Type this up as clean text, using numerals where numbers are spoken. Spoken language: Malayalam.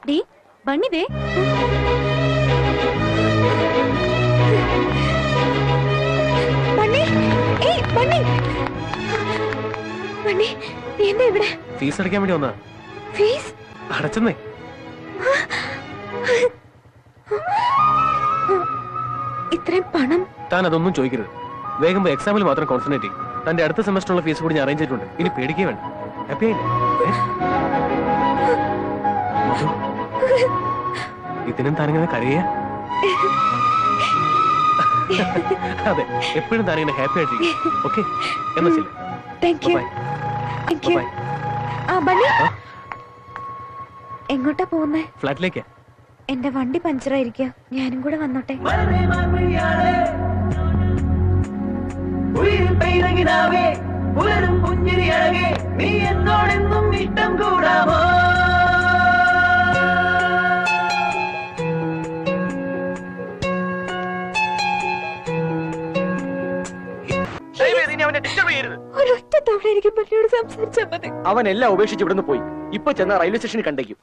ബണ്ണി ദേ. ബണ്ണി, ഏയ് ബണ്ണി. ബണ്ണി, നീ എന്താ ഇവിടെ? ഫീസ് അടയ്ക്കാൻ വേണ്ടി വന്നാ. ഫീസ് അടച്ചെന്നേ. ഇത്രയും പണം? താൻ അതൊന്നും ചോദിക്കരുത്. വേഗം എക്സാമിൽ മാത്രം കോൺസെൻട്രേറ്റ് ചെയ്യും. തന്റെ അടുത്ത സെമസ്റ്ററിലുള്ള ഫീസ് കൂടി ഞാൻ അറേഞ്ച് ചെയ്തിട്ടുണ്ട്. ഇനി പേടിക്കേ വേണ്ട. ഹാപ്പി ആയില്ലേ? ഇതിനും താനിങ്ങനെ കരയ? അതെ, എപ്പോഴും താനിങ്ങനെ ഹാപ്പി ആയിട്ടിരിക്കും. ഓക്കെ, എന്നാ ശരി. എങ്ങോട്ടാ പോകുന്നേ? ഫ്ലാറ്റിലേക്കാ. എന്റെ വണ്ടി പഞ്ചറായിരിക്കുക. ഞാനും കൂടെ വന്നോട്ടെ? ഒരൊറ്റ തവണ എനിക്ക് പള്ളിയോട് സംസാരിച്ചാൽ മതി. അവൻ എല്ലാം ഉപേക്ഷിച്ച് ഇവിടുന്ന് പോയി. ഇപ്പൊ ചെന്ന റെയിൽവേ സ്റ്റേഷനിൽ കണ്ടേക്കും.